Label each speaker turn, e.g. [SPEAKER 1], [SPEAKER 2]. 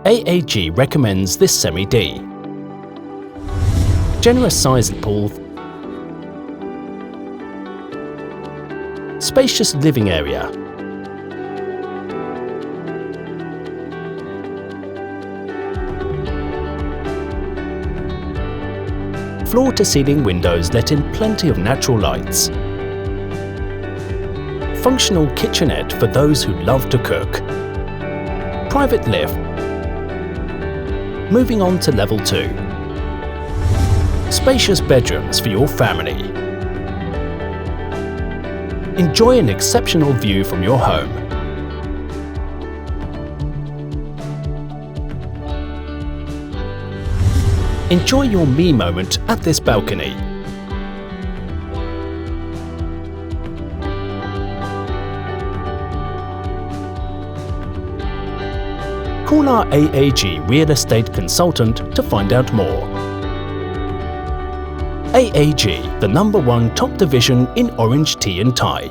[SPEAKER 1] AAG recommends this semi-D. Generous sized pool, spacious living area, floor-to-ceiling windows let in plenty of natural lights, functional kitchenette for those who love to cook, private lift. Moving on to level 2. Spacious bedrooms for your family. Enjoy an exceptional view from your home. Enjoy your me moment at this balcony. Call our AAG real estate consultant to find out more. AAG, the #1 top division in orange tea and Thai.